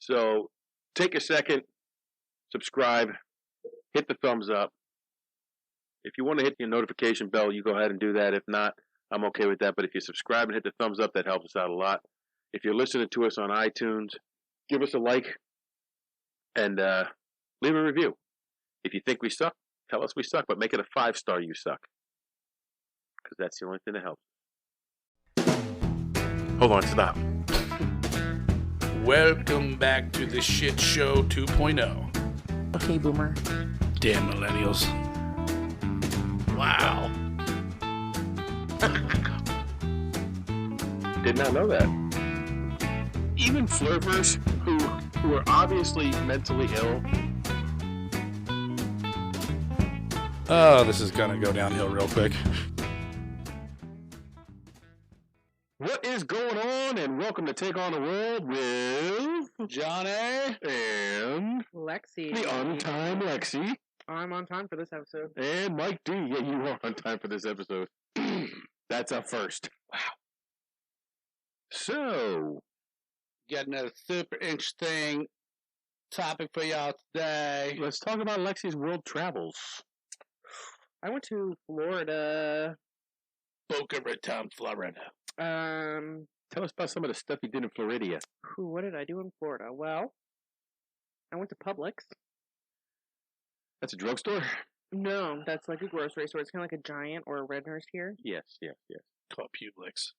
So take a second, subscribe, hit the thumbs up. If you want to hit the notification bell, you go ahead and do that. If not, I'm okay with that. But if you subscribe and hit the thumbs up, that helps us out a lot. If you're listening to us on iTunes, give us a like and leave a review. If you think we suck, tell us we suck, but make it a 5-star you suck. Because that's the only thing that helps. Hold on, stop. Welcome back to the Shit Show 2.0. Okay, Boomer. Damn millennials. Wow. Did not know that. Even flirters who are obviously mentally ill. Oh, this is gonna go downhill real quick. What is going on? And welcome to Take on the World with Johnny and Lexi. the on-time Lexi. I'm on time for this episode. And Mike D. Yeah, you are on time for this episode. That's a first. Wow. So, got another super interesting topic for y'all today. let's talk about Lexi's world travels. I went to Florida. Boca Raton, Florida. Tell us about some of the stuff you did in Floridia. What did I do in Florida? Well, I went to Publix. That's a drugstore? No, that's like a grocery store. It's kind of like a Giant or a Red Nurse here. Yes. Called Publix.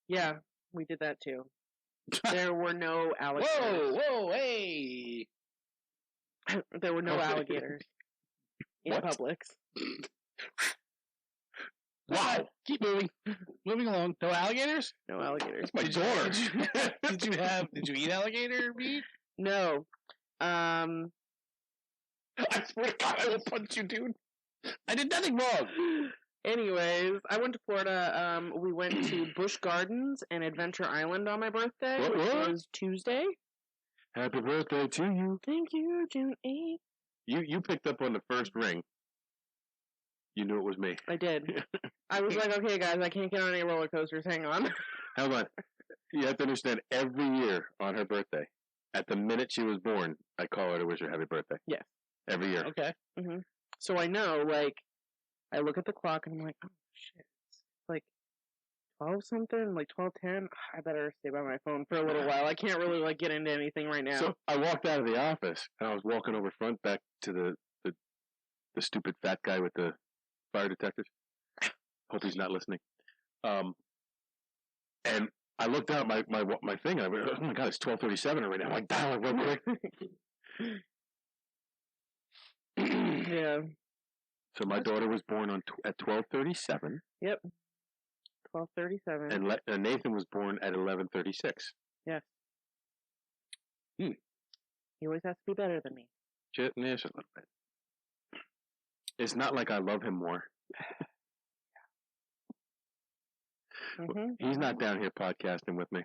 Yeah, we did that too. There were no alligators. Whoa, hey! There were no alligators in What? Publix. Wow. Keep moving. Moving along. No alligators? No alligators. My daughter. Did you eat alligator meat? No. I swear to God, I will punch you, dude. I did nothing wrong. Anyways, I went to Florida. We went to Busch Gardens and Adventure Island on my birthday, What? which was Tuesday. Happy birthday to you. Thank you, June 8th. You picked up on the first ring. You knew it was me. I did. I was like, okay, guys, I can't get on any roller coasters. Hang on. Hold on. You have to understand, every year on her birthday, at the minute she was born, I call her to wish her happy birthday. Yes. Every year. Okay. Mm-hmm. So I know, like, I look at the clock and I'm like, oh, shit. It's like 12 something, like 12:10. I better stay by my phone for a little while. I can't really, like, get into anything right now. So I walked out of the office, and I was walking over front back to the stupid fat guy with the fire detectors. Hope he's not listening. And I looked out my thing, and I went, oh my God, it's 12:37 already. I'm like, dial it real quick. Yeah. So my daughter was born at 12:37. Yep. 12:37. And Nathan was born at 11:36. Yes. He always has to be better than me. Just a little bit. It's not like I love him more. Mm-hmm. He's not down here podcasting with me.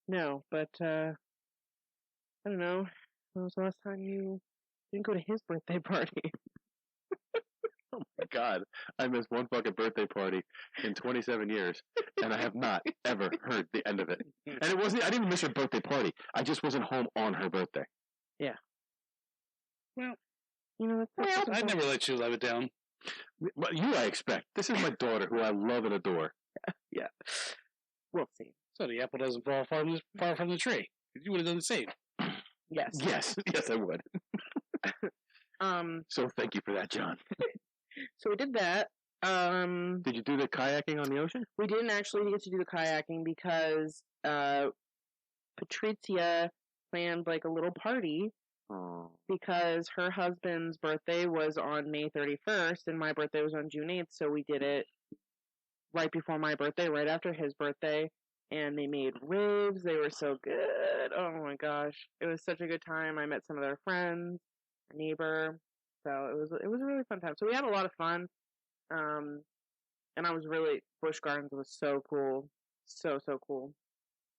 No, but, I don't know. When was the last time you didn't go to his birthday party? Oh my God. I missed one fucking birthday party in 27 years, and I have not ever heard the end of it. And I didn't even miss her birthday party. I just wasn't home on her birthday. Yeah. Well, you know, that's I'd never let you live it down. But you, I expect. This is my daughter, who I love and adore. Yeah. We'll see. So the apple doesn't fall far from the tree. You would have done the same. Yes. Yes, I would. So thank you for that, John. So we did that. Did you do the kayaking on the ocean? We didn't actually get to do the kayaking because Patrizia planned like a little party because her husband's birthday was on May 31st and my birthday was on June 8th, so we did it right before my birthday, right after his birthday, and they made ribs. They were so good. Oh my gosh. It was such a good time. I met some of their friends, a neighbor. So it was a really fun time. So we had a lot of fun. And I was really, Busch Gardens was so cool. So cool.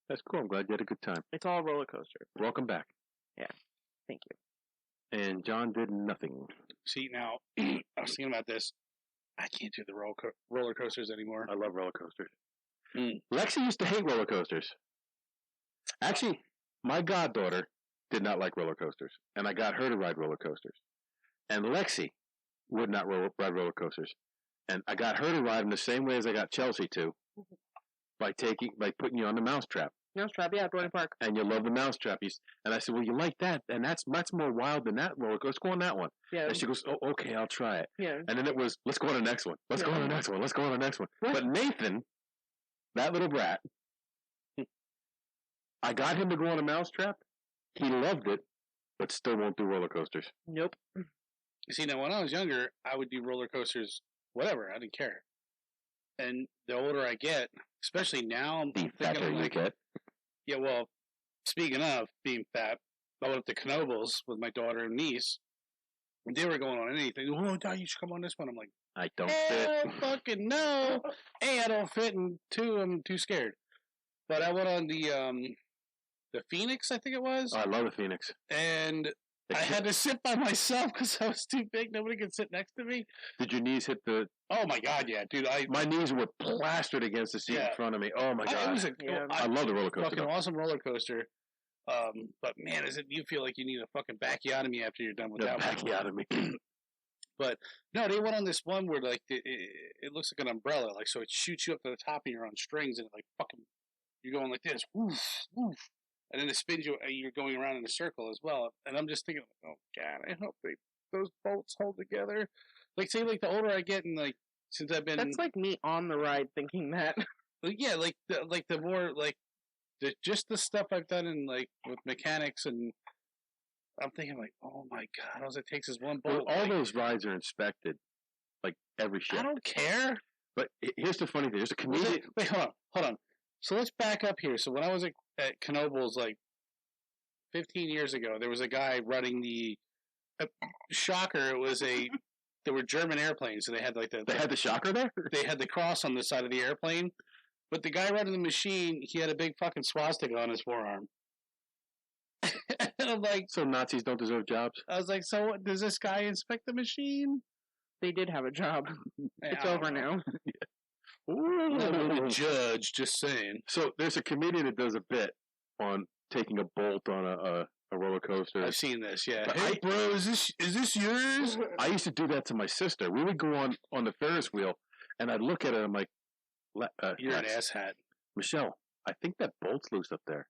That's cool. I'm glad you had a good time. It's all roller coasters. Welcome back. Yeah. Thank you. And John did nothing. See, now, I was thinking about this. I can't do the roller coasters anymore. I love roller coasters. Lexi used to hate roller coasters. Actually, my goddaughter did not like roller coasters, and I got her to ride roller coasters. And Lexi would not ride roller coasters, and I got her to ride them the same way as I got Chelsea to, by putting you on the mousetrap. Mousetrap, yeah, Dorney Park. And you love the mousetrap. And I said, well, you like that, and that's more wild than that roller coaster. Let's go on that one. Yeah. And she goes, oh, okay, I'll try it. Yeah. And then it was, let's go on the next one. Let's go on the next one. Let's go on the next one. What? But Nathan, that little brat, I got him to go on a mousetrap. He loved it, but still won't do roller coasters. Nope. See, now when I was younger, I would do roller coasters, whatever. I didn't care. And the older I get, especially now, I'm The fatter you get. Yeah, well, speaking of being fat, I went up to Cannibalism with my daughter and niece. And they were going on anything. Oh, Dad, you should come on this one. I'm like, I don't hell fit. fucking no. A, I don't fit, and two, I'm too scared. But I went on the Phoenix, I think it was. Oh, I love the Phoenix. And I had to sit by myself because I was too big. Nobody could sit next to me. Did your knees hit the... Oh, my God, yeah, dude. My knees were plastered against the seat in front of me. Oh, my God. I love the roller coaster. Fucking awesome roller coaster. But, man, you feel like you need a fucking bacchiotomy after you're done with that one. Bacchiotomy. But, no, they went on this one where, like, it looks like an umbrella. Like, so it shoots you up to the top and you're on strings and, like, fucking, you're going like this. Woof, woof. And then it spins you, you're going around in a circle as well. And I'm just thinking, oh, God, I hope those bolts hold together. Like, say, like, the older I get and, like, since I've been... That's like me on the ride thinking that. Yeah, like the more, like, just the stuff I've done in, like, with mechanics, and I'm thinking, like, oh, my God, all it takes is one bolt. Well, all those rides are inspected, like, every shift. I don't care. But here's the funny thing. There's a comedian... Wait, hold on. So let's back up here. So when I was at Cannibalism, like, 15 years ago, there was a guy running the... shocker, it was a... There were German airplanes, so they had, like, They had the shocker there? They had the cross on the side of the airplane. But the guy running the machine, he had a big fucking swastika on his forearm. And I'm like... So Nazis don't deserve jobs? I was like, so does this guy inspect the machine? They did have a job. It's over now. I'm not really a judge, just saying. So there's a comedian that does a bit on taking a bolt on a roller coaster. I've seen this, yeah. But Hey, bro, is this yours? I used to do that to my sister. We would go on the Ferris wheel, and I'd look at her, and I'm like, you're an asshat. Michelle, I think that bolt's loose up there.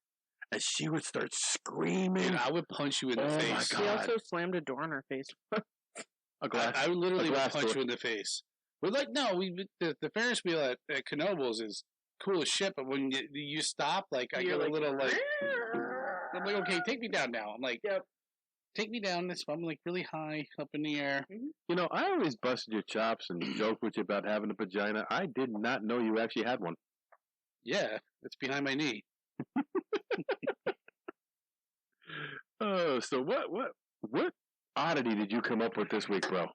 And she would start screaming. Dude, I would punch you in the face. My She God. also slammed a door in her face. I would literally punch you in the face. But like, no, the Ferris wheel at Cannibalism is cool as shit, but when you stop, like, I get a little, like... I'm like, okay, take me down now. I'm like, yep. Take me down. I'm like really high up in the air. You know, I always busted your chops and joked with you about having a vagina. I did not know you actually had one. Yeah, it's behind my knee. Oh, so what oddity did you come up with this week, bro?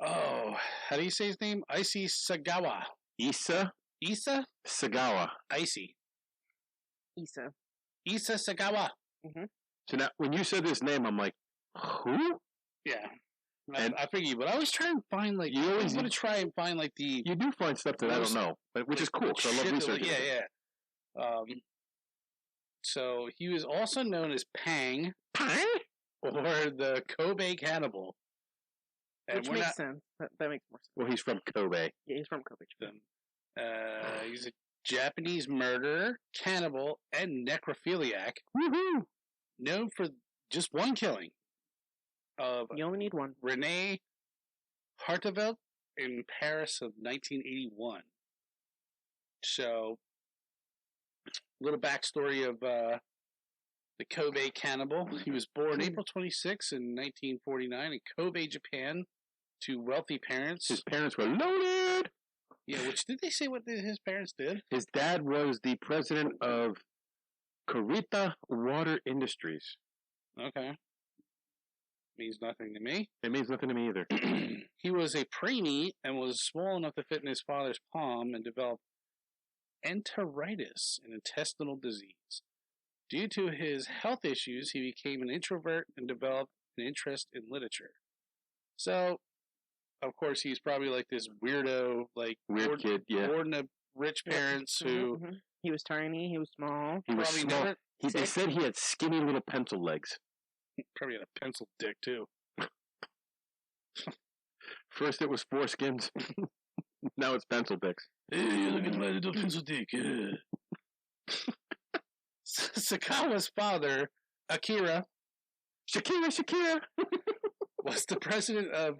Oh, how do you say his name? Issei Sagawa. Issei Sagawa. Issei Sagawa. Mm-hmm. So now, when you said this name, I'm like, who? Yeah. And I figured, but I was trying to find, like, you always want to try and find, like, the... You do find stuff that I don't know, which is cool, because I love researching. Yeah. So, he was also known as Pang. Pang? Or the Kobe Cannibal. And which makes sense. That makes more sense. Well, he's from Kobe. Yeah, he's from Kobe. He's a Japanese murderer, cannibal, and necrophiliac. Woohoo! Known for just one killing of You only need one. René Hartevelt in Paris of 1981. So, little backstory of the Kobe Cannibal. He was born April 26 in 1949 in Kobe, Japan, to wealthy parents. His parents were loaded! Yeah, which did they say what his parents did? His dad was the president of Kurita Water Industries. Okay. Means nothing to me. It means nothing to me either. He was a preemie and was small enough to fit in his father's palm and developed enteritis, an intestinal disease. Due to his health issues, he became an introvert and developed an interest in literature. So, of course, he's probably like this weirdo, like weird kid, yeah. born to rich parents who He was tiny. He was small. He was Probably small. never They said he had skinny little pencil legs. Probably had a pencil dick too. First it was foreskins. Now it's pencil dicks. Hey, look at my little pencil dick. Sagawa's father, Akira, Shakira. was the president of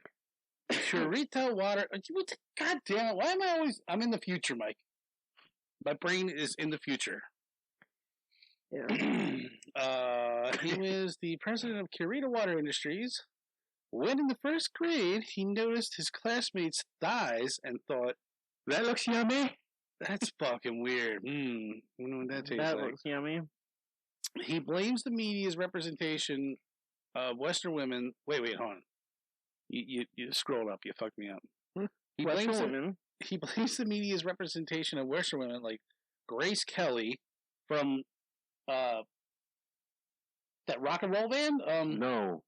Kurita Water. God damn it! Why am I always? I'm in the future, Mike. My brain is in the future. Yeah. He was the president of Kurita Water Industries. When in the first grade, he noticed his classmates' thighs and thought, That looks yummy. "That's fucking weird." Wonder what that tastes That like. looks yummy. He blames the media's representation of Western women. Wait, hold on. You scrolled up. You fucked me up. He Western blames women. He blames the media's representation of Western women, like Grace Kelly from that rock and roll band. No.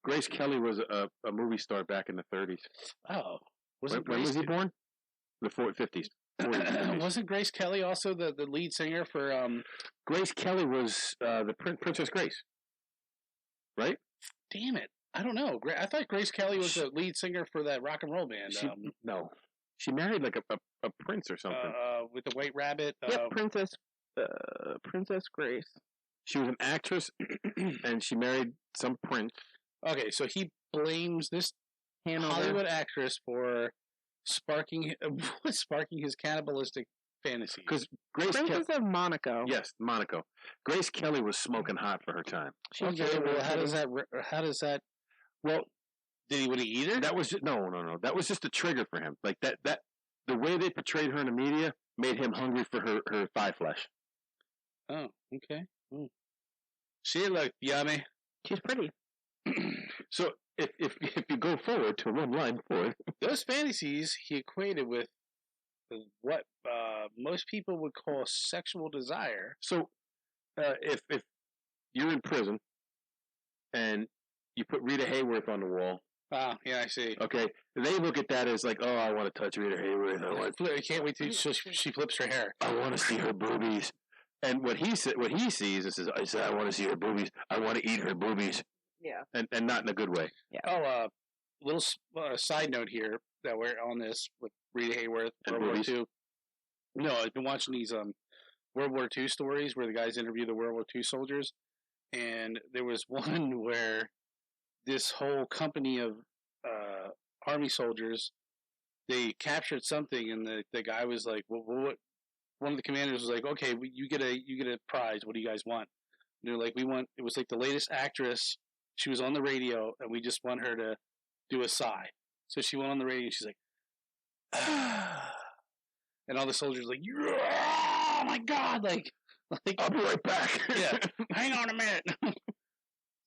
Grace Kelly was a movie star back in the 30s. Oh, When was he born? The 50s. 40s. Wasn't Grace Kelly also the lead singer for Grace Kelly was the Princess Grace, right? Damn it, I don't know. I thought Grace Kelly was the lead singer for that rock and roll band. No, she married like a prince or something. With the White Rabbit. Yep, Princess Grace. She was an actress, and she married some prince. Okay, so he blames this Hollywood actress for sparking his cannibalistic fantasy. Because Princess of Monaco. Yes, Monaco. Grace Kelly was smoking hot for her time. Okay, well, how does that? Well, would he eat her? That was no. That was just a trigger for him. Like that the way they portrayed her in the media made him hungry for her thigh flesh. Oh, okay. She looked yummy. She's pretty. So if you go forward to one line forward, those fantasies he equated with what most people would call sexual desire. So if you're in prison and you put Rita Hayworth on the wall. Ah, yeah, I see. Okay, they look at that as like, oh, I want to touch Rita Hayworth. I can't wait till she flips her hair. I want to see her boobies. And what he sees is, I want to see her boobies. I want to eat her boobies. Yeah. And not in a good way. Yeah. Oh, little side note here that we're on this with Rita Hayworth, World War II. No, I've been watching these World War II stories where the guys interview the World War II soldiers, and there was one where this whole company of army soldiers, they captured something, and the guy was like, well, what? One of the commanders was like, okay, you get a prize. What do you guys want? And they're like, it was like the latest actress. She was on the radio, and we just want her to do a sigh. So she went on the radio, and she's like, and all the soldiers were like, oh my God, like I'll be right back. Yeah, hang on a minute.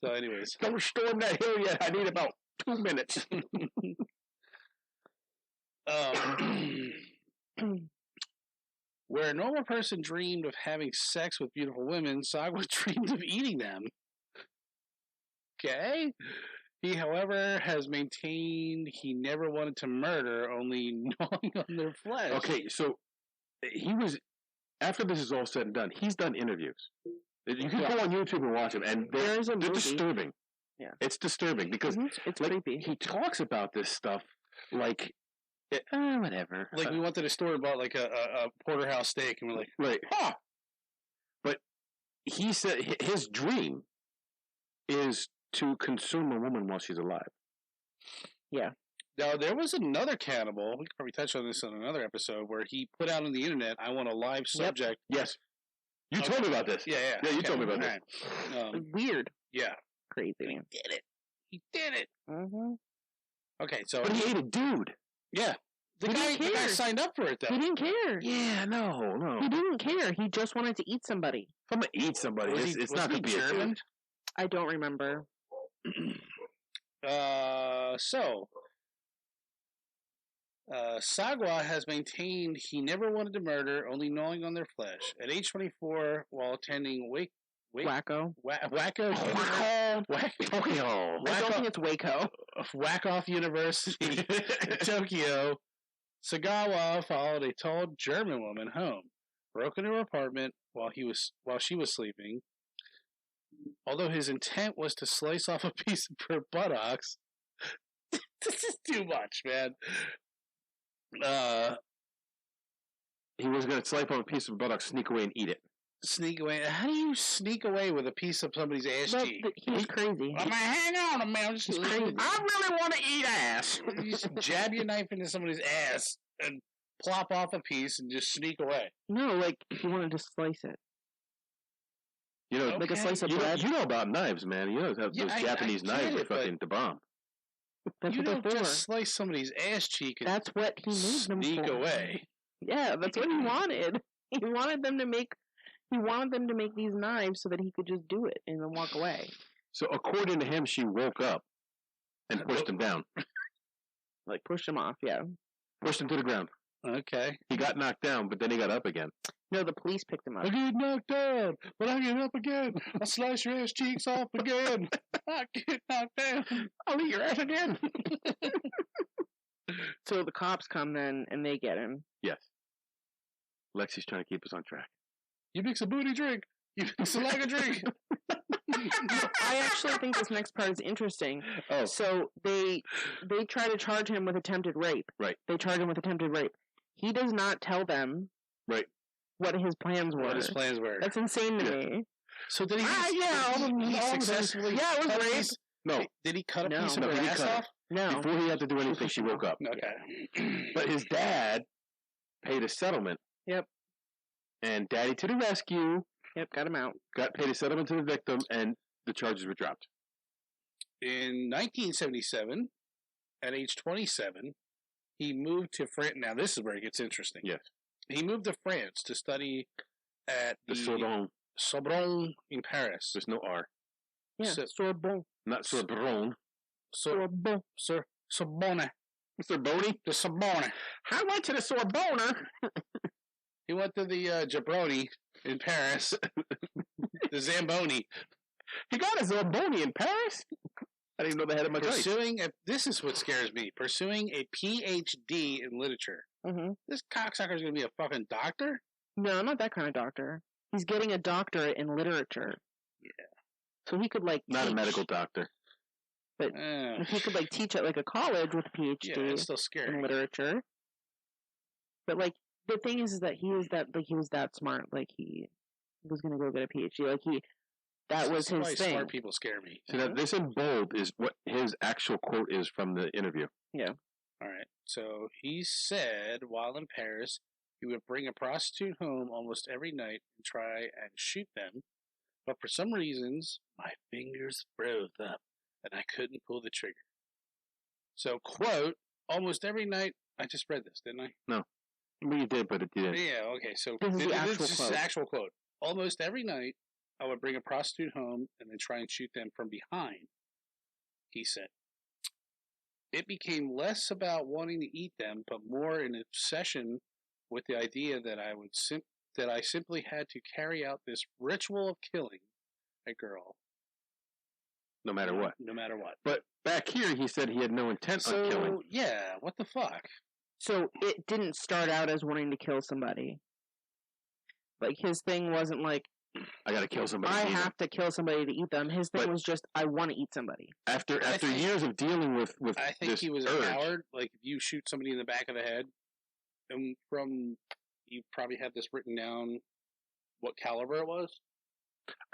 So, anyways, don't storm that hill yet. I need about 2 minutes. Where a normal person dreamed of having sex with beautiful women, Sagawa dreamed of eating them. Okay? He, however, has maintained he never wanted to murder, only gnawing on their flesh. Okay, so he was, after this is all said and done, he's done interviews. You can go on YouTube and watch them, and they're disturbing. Yeah. It's disturbing because it's creepy. He talks about this stuff like, whatever. Like we went to the store and bought like a porterhouse steak, and we're like, right. Huh. But he said his dream is to consume a woman while she's alive. Yeah. Now, there was another cannibal, we could probably touch on this on another episode, where he put out on the internet, I want a live subject. Yes. You told me about this. Yeah. Yeah, you told me about this. Weird. Yeah. Crazy. He did it. Mm-hmm. Okay, so... But he ate a dude. Yeah. The guy signed up for it, though. He didn't care. Yeah, no. He didn't care. He just wanted to eat somebody. If I'm going to eat somebody, it's not going to be German. I don't remember. Sagawa has maintained he never wanted to murder, only gnawing on their flesh. At age 24, while attending Wacko. Wacko. I don't think it's Waco. Whack-Off University in Tokyo, Sagawa followed a tall German woman home. broke into her apartment while she was sleeping. Although his intent was to slice off a piece of her buttocks, this is too much, man. He was going to slice off a piece of buttocks, sneak away, and eat it. Sneak away. How do you sneak away with a piece of somebody's ass cheek? He's crazy. I'm gonna hang on a minute. He's crazy. I really want to eat ass. You just jab your knife into somebody's ass and plop off a piece and just sneak away. No, like if you wanted to slice it. You know, like a slice of bread. You know about knives, man. You know those Japanese knives are fucking the bomb. That's you what don't they're for. just slice somebody's ass cheek and that's what he made them sneak for. away. Yeah, that's what he wanted. He wanted them to make these knives so that he could just do it and then walk away. So according to him, she woke up and pushed him down. Like pushed him off, yeah. Pushed him to the ground. Okay. He got knocked down, but then he got up again. No, the police picked him up. I get knocked down, but I get up again. I'll slice your ass cheeks off again. I get knocked down. I'll eat your ass again. So the cops come then and they get him. Yes. Lexi's trying to keep us on track. You mix a booty drink. You mix a like a drink. I actually think this next part is interesting. Oh. So they try to charge him with attempted rape. Right. They charge him with attempted rape. He does not tell them. Right. What his plans were. That's insane to me. So did he? He successfully. Yeah, it was rape. No. Did he cut a piece No, of her ass off? No. Before he had to do anything, she woke up. Okay. But his dad paid a settlement. Yep. And Daddy to the rescue. Yep, got him out. Paid a settlement to the victim, and the charges were dropped. In 1977, at age 27, he moved to France. Now, this is where it gets interesting. Yes. He moved to France to study at The Sorbonne in Paris. There's no R. Yeah, Sorbonne. Not Sorbonne. Sorbonne. Sorbonne. Sorbonne? The Sorbonne. I went to the Sorbonne. He went to the Jabroni in Paris. The Zamboni. He got a Zamboni in Paris? I didn't even know they had it much. This is what scares me. Pursuing a PhD in literature. Mm-hmm. This cocksucker is going to be a fucking doctor? No, not that kind of doctor. He's getting a doctorate in literature. Yeah. So he could Not teach, a medical doctor. But if he could teach at a college with a PhD it's still scary. in literature. But the thing is that he was that smart. He was gonna go get a PhD. That was his thing. Smart people scare me. So that this in bold is what his actual quote is from the interview. Yeah. All right. So he said while in Paris, he would bring a prostitute home almost every night and try and shoot them. But for some reasons, my fingers froze up and I couldn't pull the trigger. So, quote, almost every night, I just read this, didn't I? No. Well, you did, but it didn't. Yeah, okay. So this is the actual quote. Almost every night, I would bring a prostitute home and then try and shoot them from behind, he said. It became less about wanting to eat them, but more an obsession with the idea that I simply had to carry out this ritual of killing a girl. No matter what. No matter what. But back here, he said he had no intent on killing. Yeah, what the fuck? So it didn't start out as wanting to kill somebody. His thing wasn't I gotta kill somebody. I have to kill somebody to eat them. His thing was just, I want to eat somebody. After years of dealing with I think this he was urge, a coward. If you shoot somebody in the back of the head, and you probably have this written down, what caliber it was.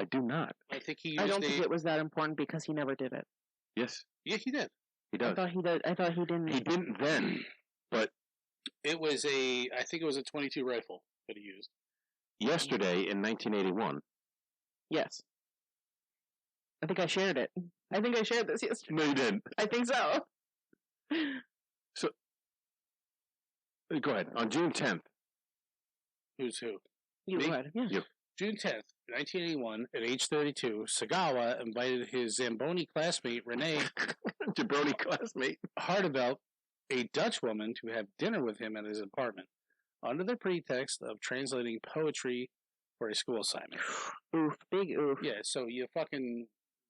I do not. I think he. I don't think it was that important because he never did it. Yes. Yeah, he did. He does. I thought he did. I thought he didn't. He didn't then, but it was I think it was a .22 rifle that he used. Yesterday in 1981. Yes. I think I shared it. I think I shared this yesterday. No, you didn't. I think so. So, go ahead. On June 10th. Who's who? You go ahead. Yeah. You. June 10th, 1981, at age 32, Sagawa invited his Zamboni classmate, Renee Jabroni classmate, Hartevelt, a Dutch woman, to have dinner with him at his apartment, under the pretext of translating poetry for a school assignment. Oof, big oof. Yeah, so you fucking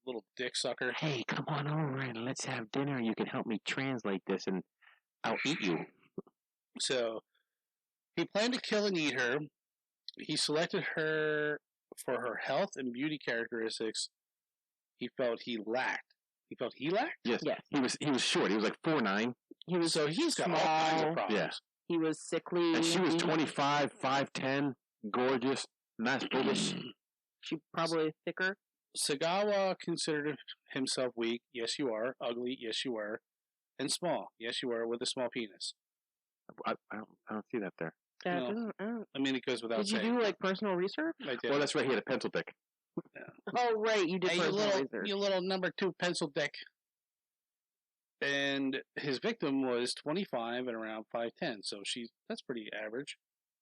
little dick sucker. Hey, come on over and let's have dinner. You can help me translate this and I'll eat you. So, he planned to kill and eat her, He selected her for her health and beauty characteristics. He felt he lacked. Yes. Yes. He was short. He was like 4'9". So he's got all kinds of small. problems. Yeah. He was sickly. And she was 25, 5'10", gorgeous, nice boobies. She probably thicker. Sagawa considered himself weak. Yes, you are. Ugly. Yes, you are. And small. Yes, you are. With a small penis. I don't see that there. That No. doesn't. I mean, it goes without Did you saying. do like personal research? I did. Well, that's right. He had a pencil dick. Oh, right. You did Hey, personal research. you little number 2 pencil dick. And his victim was 25 and around 5'10", so that's pretty average.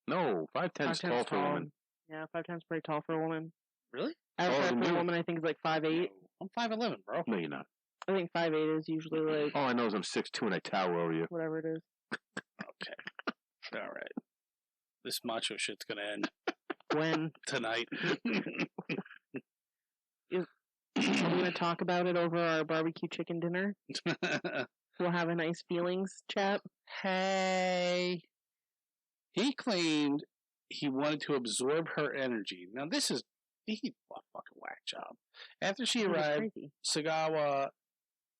No, 5'10" is tall for a woman. Yeah, 5'10" is pretty tall for a woman. Really? Average height than for a you. woman, I think, is like 5'8". I'm 5'11", bro. No, you're not. I think 5'8" is usually like All I know is I'm 6'2" and I tower over you. whatever it is. Okay. All right. This macho shit's gonna end When tonight. are we gonna talk about it over our barbecue chicken dinner? We'll have a nice feelings chat. Hey. He claimed he wanted to absorb her energy. Now he did a fucking whack job. After she That was arrived, crazy. Sagawa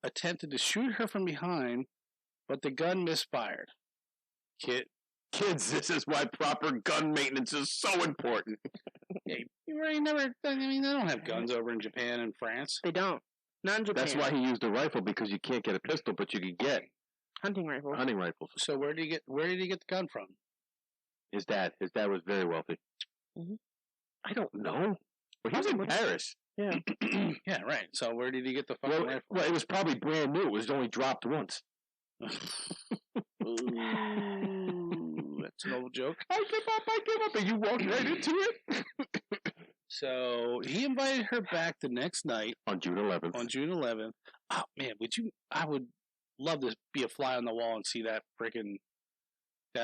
attempted to shoot her from behind, but the gun misfired. Kids, this is why proper gun maintenance is so important. Hey, you really never. I mean, they don't have guns over in Japan and France. They don't. Not in Japan. That's why he used a rifle, because you can't get a pistol, but you could get Hunting rifle. hunting rifles. So where did he get the gun from? His dad was very wealthy. Mhm. I don't know. Well, he was in Paris. Yeah. Yeah, right. So where did he get the fucking rifle? Well, it was probably brand new. It was only dropped once. Ooh, that's an old joke. I give up, and you walked right into it. So he invited her back the next night On June 11th. on June 11th. Oh man, I would love to be a fly on the wall and see that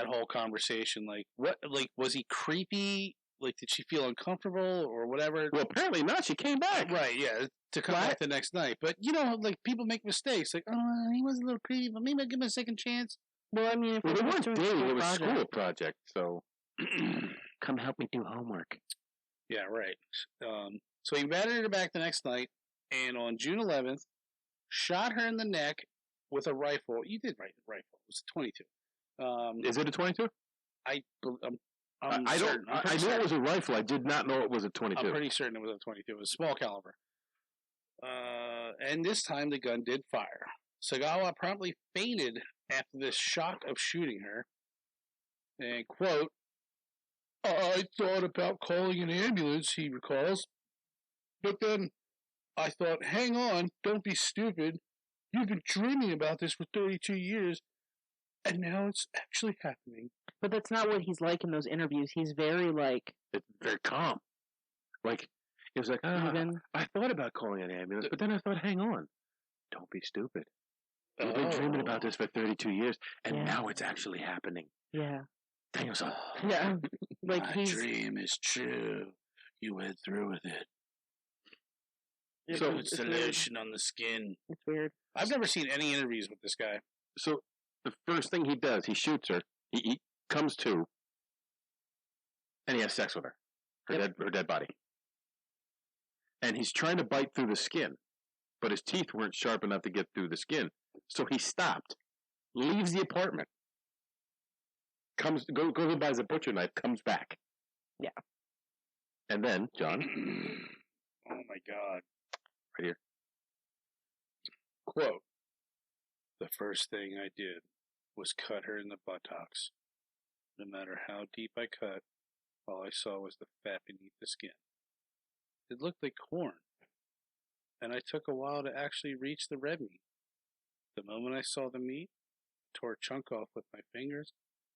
whole conversation. Like, what? Like, was he creepy? Like, did she feel uncomfortable or whatever? Well, apparently not. She came back. Right, yeah, to come back the next night. But like people make mistakes. Like, oh, he was a little creepy, but maybe I'll give him a second chance. Well, I mean, if Well, they weren't doing dating. It was project. school project. So, come help me do homework. Yeah, right. So he invited her back the next night, and on June 11th, shot her in the neck with a rifle. You did right, rifle. It was a 22. Is it a 22? I'm I certain. don't. I knew it was a rifle. I did not know it was a 22. I'm pretty certain it was a 22. It was small caliber. And this time the gun did fire. Sagawa promptly fainted after this shock of shooting her. And, quote, I thought about calling an ambulance, he recalls. But then I thought, hang on, don't be stupid. You've been dreaming about this for 32 years, and now it's actually happening. But that's not what he's like in those interviews. He's very like It's very calm. Like, it was like, even. I thought about calling an ambulance, but then I thought, hang on. Don't be stupid. We've been dreaming about this for 32 years, and Yeah. now it's actually happening. Yeah. Dang yourself. Yeah. Like My he's dream is true. You went through with it. So- Put it's weird. solution on the skin. It's weird. I've never seen any interviews with this guy. So, the first thing he does, he shoots her. He comes to, and he has sex with her. Her dead body. And he's trying to bite through the skin, but his teeth weren't sharp enough to get through the skin. So he stopped, leaves the apartment, goes and buys a butcher knife, comes back. Yeah. And then, John, Oh my god. right here. Quote, the first thing I did was cut her in the buttocks. No matter how deep I cut, all I saw was the fat beneath the skin. It looked like corn, and I took a while to actually reach the red meat. The moment I saw the meat, I tore a chunk off with my fingers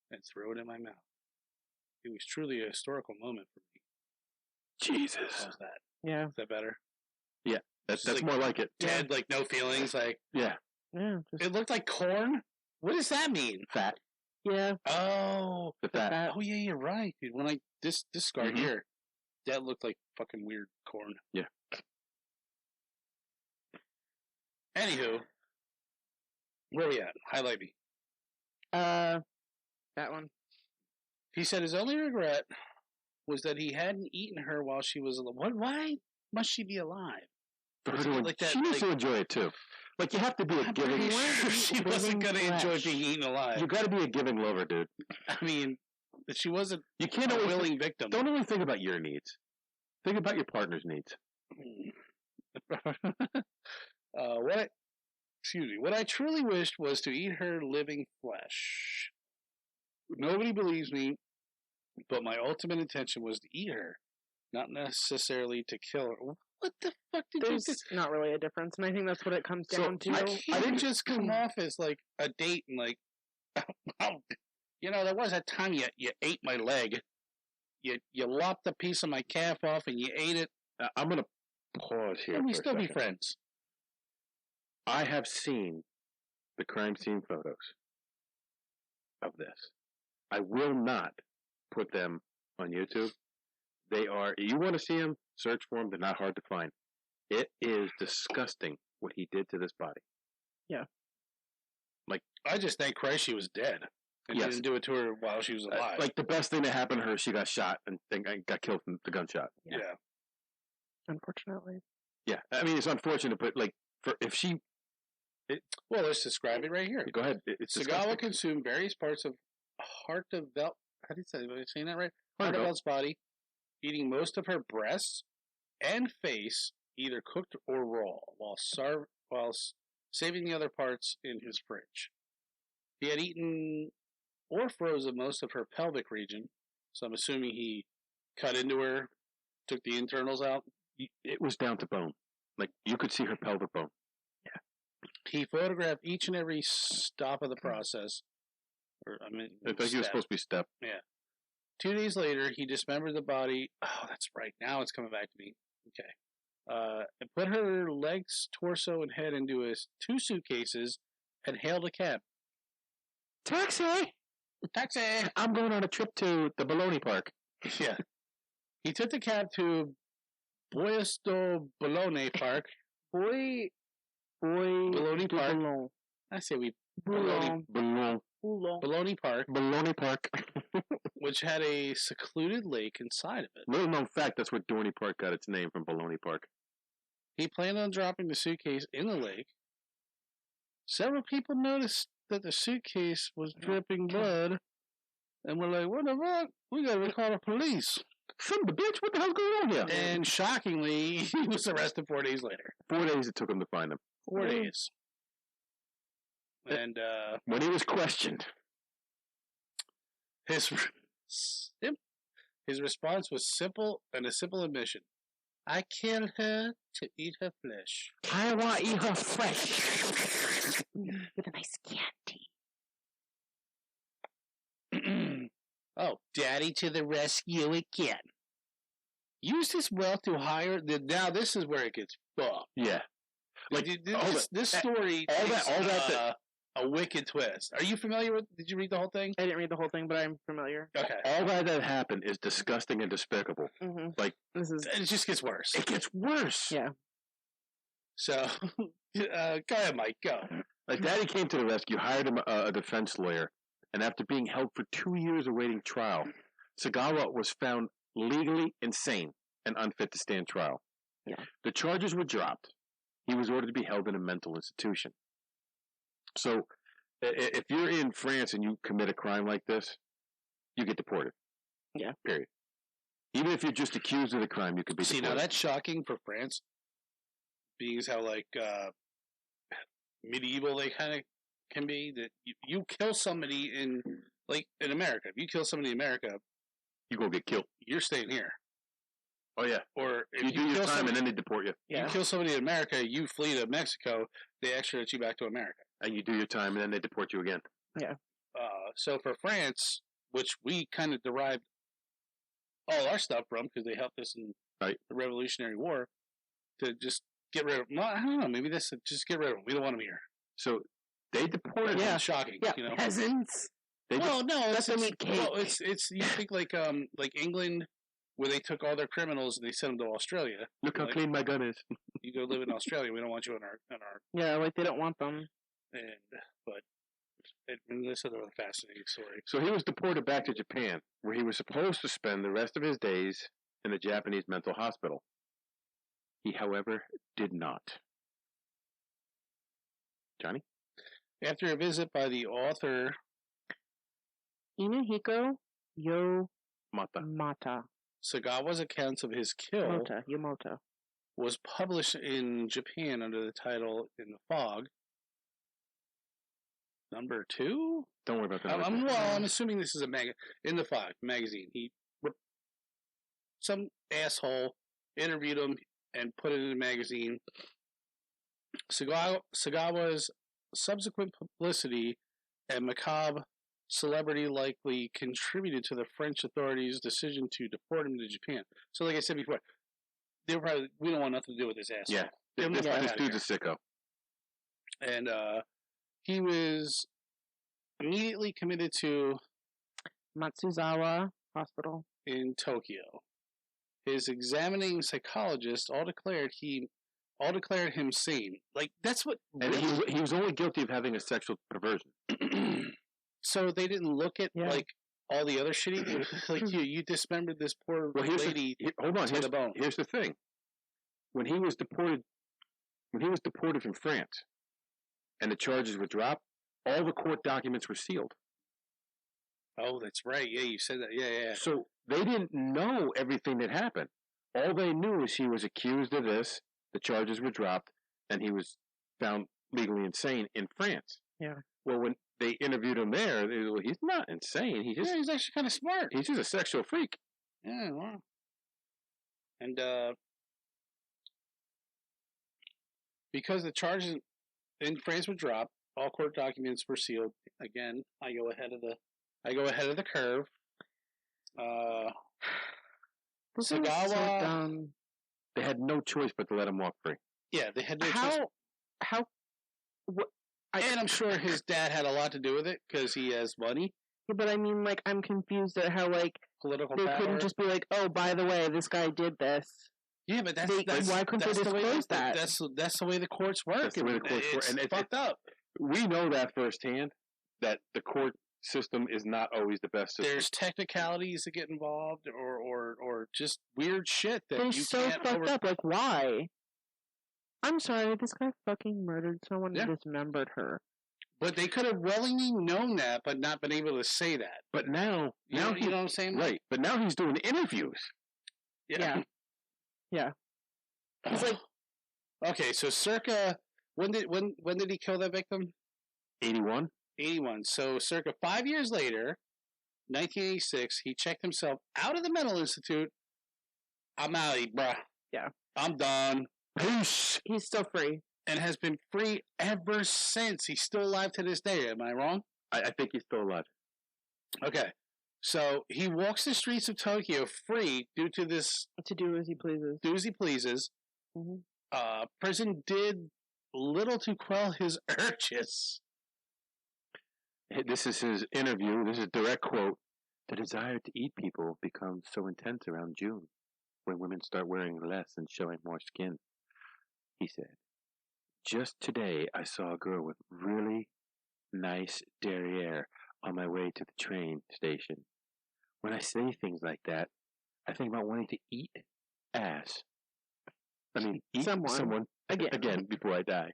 and threw it in my mouth. It was truly a historical moment for me. Jesus. How's that? Yeah. Is that better? That's like- more like it. Dead, like no feelings, like Yeah. Yeah. Just, it looked like corn? What does that mean? Fat. yeah. Oh, The fat. Fat. oh yeah, you're right, dude. When this scar Mhm. here, that looked like fucking weird corn. Yeah. Anywho, where we at? Highlight me. That one. He said his only regret was that he hadn't eaten her while she was alive. Why must she be alive? For her to, like that, she needs to enjoy it too. Like you have to be a giving. She wasn't going to enjoy being eaten alive. You got to be a giving lover, dude. I mean, she wasn't. You can't a willing victim. Don't only think about your needs. Think about your partner's needs. What I truly wished was to eat her living flesh. Nobody believes me, but my ultimate intention was to eat her, not necessarily to kill her. What the fuck did you do? There's not really a difference, and I think that's what it comes down to. I didn't just come off as like a date and like, there was that time you ate my leg. You lopped a piece of my calf off and you ate it. I'm gonna pause here. Can we still be friends? I have seen the crime scene photos of this. I will not put them on YouTube. They are. You want to see them? Search for them. They're not hard to find. It is disgusting what he did to this body. Yeah. Like, I just thank Christ she was dead. And he didn't do it to her while she was alive. Like the best thing that happened to her, she got shot and got killed from the gunshot. Yeah. Unfortunately. Yeah, I mean it's unfortunate, but like well, let's describe it right here. Go ahead. It's Sagawa consumed various parts of Hartevelt. How do you say? Am I saying that right? Hartevelt's body, eating most of her breasts and face, either cooked or raw, while saving the other parts in his fridge. He had eaten or frozen most of her pelvic region, so I'm assuming he cut into her, took the internals out. It was down to bone. Like, you could see her pelvic bone. Yeah. He photographed each and every stop of the process. I think he was supposed to be step. Yeah. 2 days later, he dismembered the body. Oh, that's right. Now it's coming back to me. Okay. And put her legs, torso, and head into his 2 suitcases and hailed a cab. Taxi! Taxi! I'm going on a trip to the Bologna Park. Yeah. He took the cab to Boyasto Bologna Park. Bologna Park. Boulogne. I say we Boulogne. Bologna Park. Bologna Park. Which had a secluded lake inside of it. Little known fact, that's where Dorney Park got its name, from Bologna Park. He planned on dropping the suitcase in the lake. Several people noticed that the suitcase was dripping blood, and were like, what the fuck? We gotta call the police. Son of a bitch, what the hell's going on here? And shockingly, he was arrested 4 days later. 4 days it took him to find him. 4 days. And when he was questioned, his response was simple, and a simple admission. I killed her to eat her flesh. I want to eat her flesh. With a nice candy. Oh, Daddy to the rescue again. Use this wealth to hire... Now, this is where it gets fucked. Yeah. Like, this story a wicked twist. Are you familiar with... Did you read the whole thing? I didn't read the whole thing, but I'm familiar. Okay. All that happened is disgusting and despicable. Mm-hmm. Like, it just gets worse. It gets worse. Yeah. So, go ahead, Mike. Go. Like, Daddy came to the rescue, hired him a defense lawyer, and after being held for 2 years awaiting trial, Sagawa was found legally insane and unfit to stand trial. Yeah. The charges were dropped. He was ordered to be held in a mental institution. So, if you're in France and you commit a crime like this, you get deported. Yeah. Period. Even if you're just accused of the crime, you could be deported. See, now that's shocking for France, being as how, like, medieval they kind of can be. That you kill somebody in America. If you kill somebody in America, you go get killed. You're staying here. Oh, yeah. Or if you do your time and then they deport you. Yeah. You kill somebody in America, you flee to Mexico, they extradite you back to America. And you do your time and then they deport you again. Yeah. So for France, which we kind of derived all our stuff from because they helped us in the Revolutionary War, to just get rid of them. I don't know, maybe this just get rid of them. We don't want them here. So they deported them. Shocking. Yeah. You know? Peasants. No, it's you think like England, where they took all their criminals and they sent them to Australia. Look how clean my gun is. You go live in Australia. We don't want you in our. Yeah, like they don't want them. But And this is another fascinating story. So he was deported back to Japan, where he was supposed to spend the rest of his days in a Japanese mental hospital. He, however, did not. Johnny? After a visit by the author Inahiko Yomata. Sagawa's accounts of his kill Yomata. was published in Japan under the title In the Fog. Number 2? Don't worry about that. I'm assuming this is a In the Fog magazine. Some asshole interviewed him and put it in a magazine. Sagawa's subsequent publicity and macabre celebrity likely contributed to the French authorities' decision to deport him to Japan. So, like I said before, they were probably, we don't want nothing to do with this asshole. Yeah, this dude's a sicko. And he was immediately committed to Matsuzawa Hospital in Tokyo. His examining psychologist all declared him sane. Like, that's what. And he was only guilty of having a sexual perversion. So they didn't look at like all the other shit he did. Like you dismembered this poor lady. Hold on. Here's the thing. When he was deported from France, and the charges were dropped, all the court documents were sealed. Oh, that's right. Yeah, you said that. Yeah. So they didn't know everything that happened. All they knew is he was accused of this, the charges were dropped, and he was found legally insane in France. Yeah. Well, when they interviewed him there, they were, he's not insane. He's actually kind of smart. He's just a sexual freak. Yeah, wow. And because the charges in France were dropped, all court documents were sealed. Again, I go ahead of the curve. Sagawa. They had no choice but to let him walk free. Yeah, they had no choice. And I'm sure his dad had a lot to do with it because he has money. Yeah, but I mean, like, I'm confused at how, like, political they power. couldn't just be like, oh, by the way, this guy did this. Yeah, but why couldn't they disclose that? That's the way the courts work. That's the way the courts work. And it's fucked up. We know that firsthand, that the court system is not always the best system. There's technicalities that get involved or just weird shit that They're you so can't fucked up. Like, why? I'm sorry, this guy fucking murdered someone and dismembered her. But they could have willingly known that, but not been able to say that. But now you know what I'm saying? Right. But now he's doing interviews. Yeah. He's like, okay, so circa when did he kill that victim? 81. 81. So circa 5 years later, 1986, he checked himself out of the mental institute. I'm out, bruh. Yeah. I'm done. Peace. He's still free. And has been free ever since. He's still alive to this day. Am I wrong? I think he's still alive. Okay. So he walks the streets of Tokyo free due to this. To do as he pleases. Do as he pleases. Mm-hmm. Prison did little to quell his urges. This is his interview. This is a direct quote. The desire to eat people becomes so intense around June, when women start wearing less and showing more skin. He said, just today I saw a girl with really nice derriere on my way to the train station. When I say things like that, I think about wanting to eat ass. I mean, eat someone again before I die.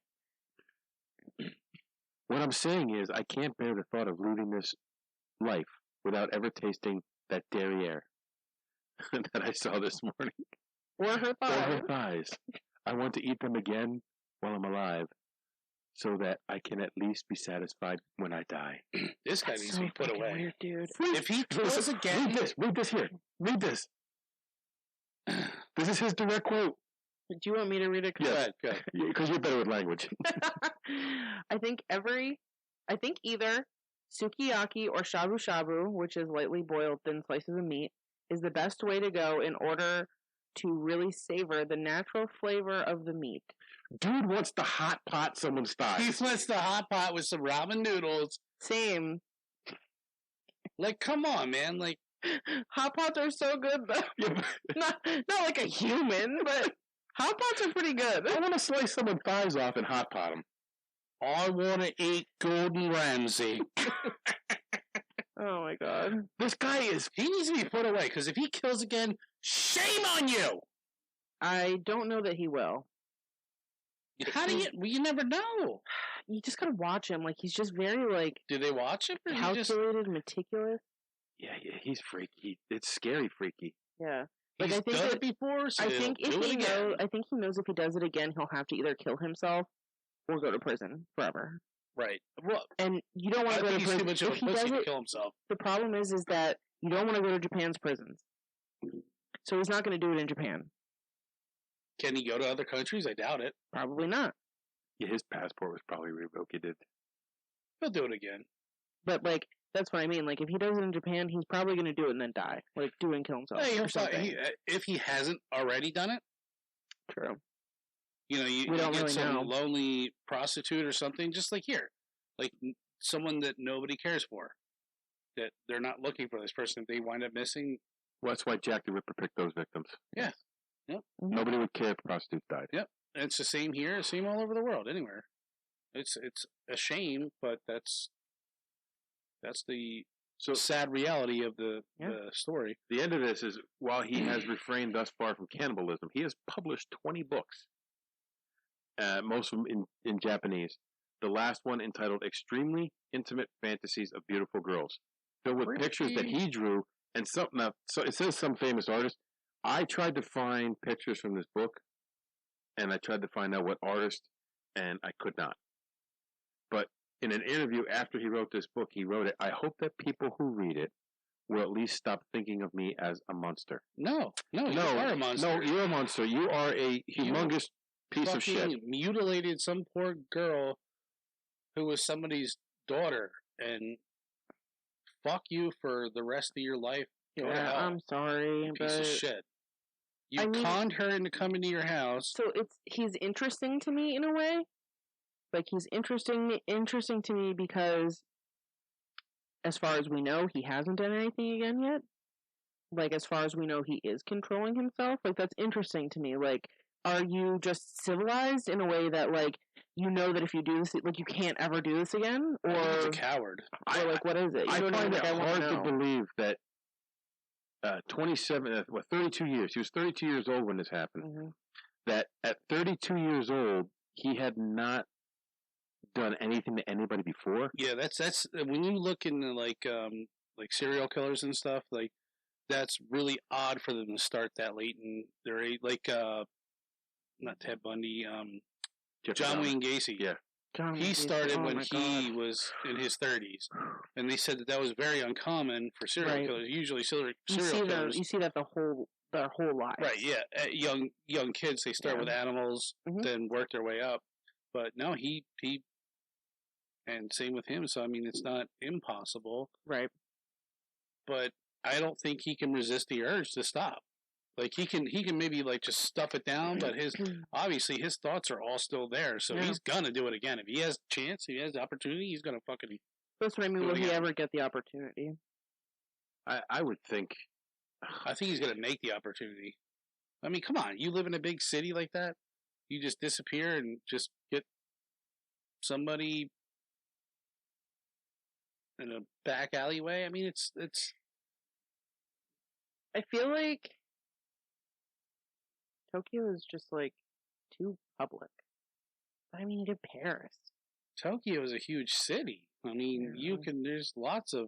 What I'm saying is, I can't bear the thought of leaving this life without ever tasting that derriere that I saw this morning. Or her thighs. Or her thighs. I want to eat them again while I'm alive, so that I can at least be satisfied when I die. This guy needs to be put away. Weird, dude. If he kills again... Read this here. Read this. This is his direct quote. Do you want me to read it? Yes, because you're better with language. I think either sukiyaki or shabu shabu, which is lightly boiled thin slices of meat, is the best way to go in order to really savor the natural flavor of the meat. Dude wants to hot pot someone's thighs. He wants to hot pot with some ramen noodles. Same. Like, come on, man. Like, hot pots are so good, though. not like a human, but hot pots are pretty good. I want to slice someone's thighs off and hot pot them. I want to eat Gordon Ramsay. Oh my god. This guy is. He needs to be put away, because if he kills again, shame on you! I don't know that he will. How do you... Well, you never know. You just gotta watch him. Like, he's just very, like... Do they watch him? Or calculated, meticulous. Yeah, he's freaky. It's scary freaky. Yeah. Like, he's done it before, so I think he knows if he does it again, he'll have to either kill himself or go to prison forever. Right. Well, and you don't want to go to prison. Too much of a pussy to kill himself. The problem is that you don't want to go to Japan's prisons. So he's not going to do it in Japan. Can he go to other countries? I doubt it. Probably not. Yeah, his passport was probably revoked. He'll do it again. But, like, that's what I mean. Like, if he does it in Japan, he's probably going to do it and then die. Like, do and kill himself. If he hasn't already done it. True. You know, you get really some lonely prostitute or something, just like here. Like, someone that nobody cares for. That they're not looking for this person. If they wind up missing. Well, that's why Jack the Ripper picked those victims. Yeah. Yep. Nobody would care if prostitutes died. Yep. And it's the same here, same all over the world, anywhere. It's a shame, but that's the sad reality of the story. The end of this is, while he has refrained thus far from cannibalism, he has published 20 books, most of them in Japanese. The last one entitled Extremely Intimate Fantasies of Beautiful Girls, filled with pictures that he drew, and so it says some famous artist. I tried to find pictures from this book, and I tried to find out what artist, and I could not. But in an interview after he wrote this book, he wrote it, I hope that people who read it will at least stop thinking of me as a monster. No, you are a monster. No, you're a monster. You are a humongous piece of shit. Mutilated some poor girl who was somebody's daughter, and fuck you for the rest of your life. Yeah, I'm sorry, piece of shit. You conned her into coming to your house. So he's interesting to me in a way. Like, he's interesting to me because, as far as we know, he hasn't done anything again yet. Like, as far as we know, he is controlling himself. Like, that's interesting to me. Like, are you just civilized in a way that, like, you know that if you do this, like, you can't ever do this again? Or he's a coward. Or, like, what is it? I find it hard to believe that 32 years. He was 32 years old when this happened. Mm-hmm. That at 32 years old, he had not done anything to anybody before. Yeah, that's when you look into like serial killers and stuff, like that's really odd for them to start that late in their age. Like not Ted Bundy, John Wayne Gacy. Yeah. He started when he was in his 30s, and they said that was very uncommon for serial killers. Usually, serial killers. You see that their whole life. Right. Yeah. Young kids, they start with animals, then work their way up. But no, he, and same with him. So I mean, it's not impossible. Right. But I don't think he can resist the urge to stop. Like he can maybe like just stuff it down, but obviously his thoughts are all still there, so he's gonna do it again. If he has a chance, if he has the opportunity, he's gonna fucking. That's what I mean. Will he ever get the opportunity? I would think. I think he's gonna make the opportunity. I mean, come on, you live in a big city like that, you just disappear and just get somebody in a back alleyway. I mean, it's. I feel like Tokyo is just, like, too public. I mean, you did Paris. Tokyo is a huge city. I mean, there's lots of...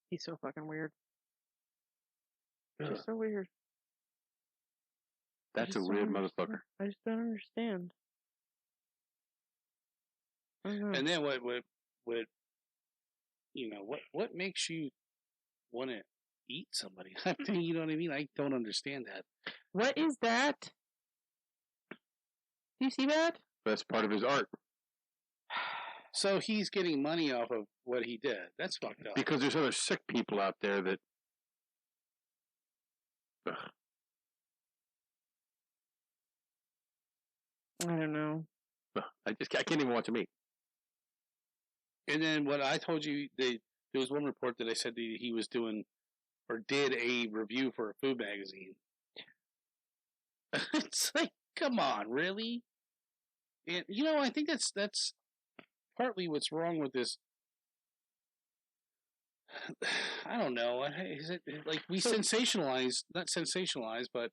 He's so fucking weird. He's so weird. That's a weird motherfucker. I just don't understand. And then what what makes you want to eat somebody? I mean, you know what I mean? I don't understand that. What is that? Do you see that? That's part of his art. So he's getting money off of what he did. That's fucked up. Because there's other sick people out there that... I don't know. I can't even watch him eat. And then what I told you, there was one report that I said that he was doing or did a review for a food magazine. It's like, come on, really? And I think that's partly what's wrong with this. I don't know. Is it like we sensationalize, not sensationalize, but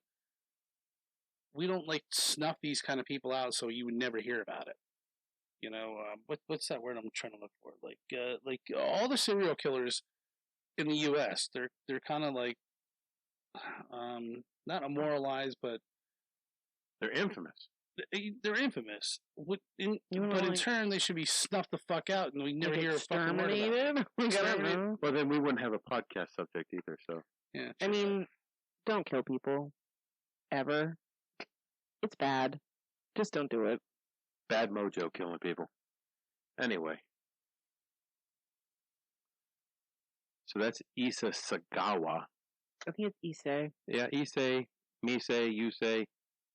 we don't like snuff these kind of people out, so you would never hear about it. What's that word I'm trying to look for? Like all the serial killers in the U.S. They're kind of like not immoralized, but they're infamous. They're infamous. But in turn, they should be snuffed the fuck out, and we never hear a fucking word about it. Exterminated? Well, then we wouldn't have a podcast subject either. So yeah, I mean, don't kill people ever. It's bad. Just don't do it. Bad mojo killing people. Anyway, so that's Issei Sagawa. I think it's Issei. Yeah, Issei, Misei, Yusei.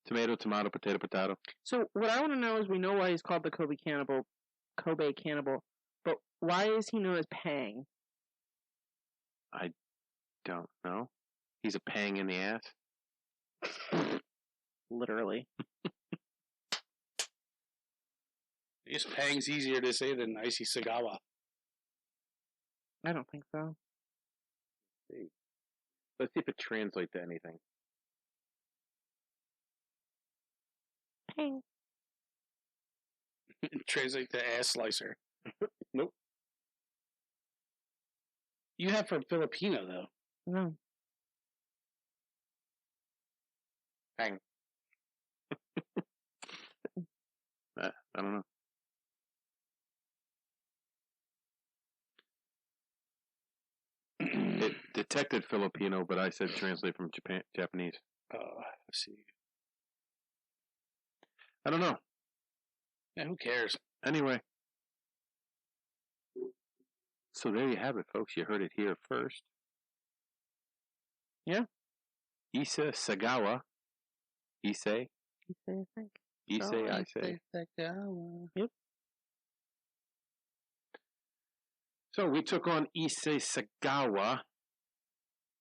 Tomato, tomato, potato, potato. So what I want to know is, we know why he's called the Kobe Cannibal, but why is he known as Pang? I don't know. He's a pang in the ass. Literally. I guess Pang's easier to say than Issei Sagawa. I don't think so. Let's see if it translates to anything. Pang. Translate to ass slicer. Nope. You have from Filipino, though. No. Pang. I don't know. It detected Filipino, but I said translate from Japanese. Let's see. I don't know. Yeah, who cares? Anyway. So there you have it, folks. You heard it here first. Yeah. Issei Sagawa. Issei. Issei, I think. Issei, I say. Sagawa. Yep. So we took on Issei Sagawa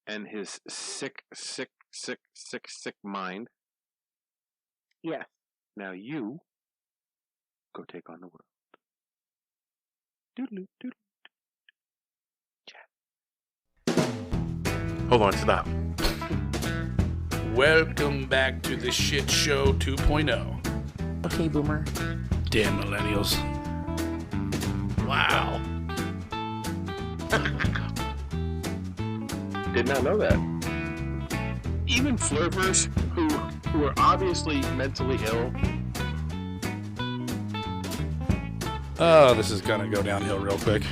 and his sick mind. Yes. Now you go take on the world. Doodle, doodle. Hold on, stop. Welcome back to the Shit Show 2.0. Okay, boomer. Damn millennials. Wow. Did not know that. Even flirters who are obviously mentally ill. Oh, this is gonna go downhill real quick.